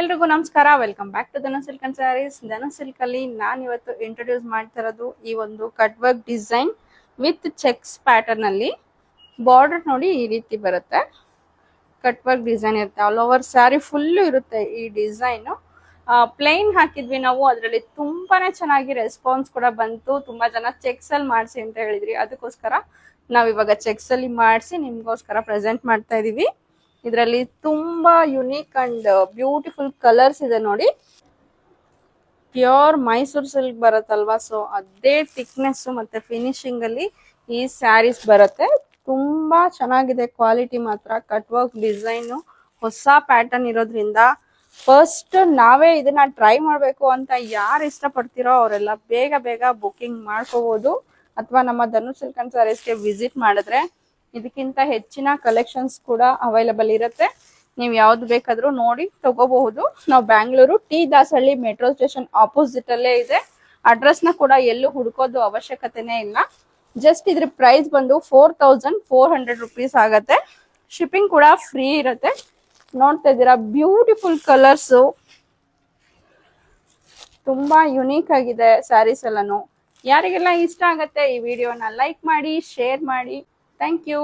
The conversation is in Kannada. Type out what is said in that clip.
ಎಲ್ರಿಗೂ ನಮಸ್ಕಾರ. Welcome back to Dhanu silk and saris. Dhanu silk ಅಲ್ಲಿ ನಾನು ಇವತ್ತು ಇಂಟ್ರೊಡ್ಯೂಸ್ ಮಾಡ್ತಾ ಇರೋದು ಈ ಒಂದು cut work design with checks pattern ಅಲ್ಲಿ. ಬಾರ್ಡರ್ ನೋಡಿ ಈ ರೀತಿ ಬರುತ್ತೆ. ಕಟ್ ವರ್ಕ್ ಡಿಸೈನ್ ಇರುತ್ತೆ, ಆಲ್ ಓವರ್ ಸ್ಯಾರಿ ಫುಲ್ ಇರುತ್ತೆ ಈ ಡಿಸೈನ್. ಪ್ಲೈನ್ ಹಾಕಿದ್ವಿ ನಾವು, ಅದರಲ್ಲಿ ತುಂಬಾನೇ ಚೆನ್ನಾಗಿ ರೆಸ್ಪಾನ್ಸ್ ಕೂಡ ಬಂತು. ತುಂಬಾ ಜನ ಚೆಕ್ಸ್ ಅಲ್ಲಿ ಮಾಡಿಸಿ ಅಂತ ಹೇಳಿದ್ರಿ, ಅದಕ್ಕೋಸ್ಕರ ನಾವ್ ಇವಾಗ ಚೆಕ್ಸ್ ಅಲ್ಲಿ ಮಾಡಿಸಿ ನಿಮ್ಗೋಸ್ಕರ ಪ್ರೆಸೆಂಟ್ ಮಾಡ್ತಾ ಇದೀವಿ. ಇದರಲ್ಲಿ ತುಂಬಾ ಯುನೀಕ್ ಅಂಡ್ ಬ್ಯೂಟಿಫುಲ್ ಕಲರ್ಸ್ ಇದೆ ನೋಡಿ. ಪ್ಯೂರ್ ಮೈಸೂರ್ ಸಿಲ್ಕ್ ಬರುತ್ತಲ್ವಾ, ಸೊ ಅದೇ ಥಿಕ್ನೆಸ್ ಮತ್ತೆ ಫಿನಿಶಿಂಗ್ ಅಲ್ಲಿ ಈ ಸ್ಯಾರೀಸ್ ಬರುತ್ತೆ. ತುಂಬಾ ಚೆನ್ನಾಗಿದೆ ಕ್ವಾಲಿಟಿ ಮಾತ್ರ. ಕಟ್ ವರ್ಕ್ ಡಿಸೈನ್ ಹೊಸ ಪ್ಯಾಟರ್ನ್ ಇರೋದ್ರಿಂದ ಫಸ್ಟ್ ನಾವೇ ಇದನ್ನ ಟ್ರೈ ಮಾಡ್ಬೇಕು ಅಂತ ಯಾರು ಇಷ್ಟಪಡ್ತೀರೋ ಅವರೆಲ್ಲ ಬೇಗ ಬೇಗ ಬುಕಿಂಗ್ ಮಾಡ್ಕೋಬಹುದು, ಅಥವಾ ನಮ್ಮ ಧನು ಸಿಲ್ಕ್ ಅಂಡ್ ಸ್ಯಾರೀಸ್ಗೆ ವಿಸಿಟ್ ಮಾಡಿದ್ರೆ ಇದಕ್ಕಿಂತ ಹೆಚ್ಚಿನ ಕಲೆಕ್ಷನ್ಸ್ ಕೂಡ ಅವೈಲಬಲ್ ಇರುತ್ತೆ. ನೀವು ಯಾವ್ದು ಬೇಕಾದ್ರೂ ನೋಡಿ ತಗೋಬಹುದು. ನಾವು Bangalore T Dasahalli metro station opposite ಅಲ್ಲೇ ಇದೆ. ಅಡ್ರೆಸ್ ನ ಕೂಡ ಎಲ್ಲೂ ಹುಡ್ಕೋದು ಅವಶ್ಯಕತೆನೇ ಇಲ್ಲ. ಜಸ್ಟ್ ಇದ್ರ ಪ್ರೈಸ್ ಬಂದು 4400 ರುಪೀಸ್ ಆಗತ್ತೆ. ಶಿಪ್ಪಿಂಗ್ ಕೂಡ ಫ್ರೀ ಇರುತ್ತೆ. ನೋಡ್ತಾ ಇದ್ದೀರಾ ಬ್ಯೂಟಿಫುಲ್ ಕಲರ್ಸ್, ತುಂಬಾ ಯುನೀಕ್ ಆಗಿದೆ ಸ್ಯಾರೀಸ್ ಎಲ್ಲಾನು. ಯಾರಿಗೆಲ್ಲ ಇಷ್ಟ ಆಗತ್ತೆ ಈ ವಿಡಿಯೋನ ಲೈಕ್ ಮಾಡಿ, ಶೇರ್ ಮಾಡಿ. Thank you.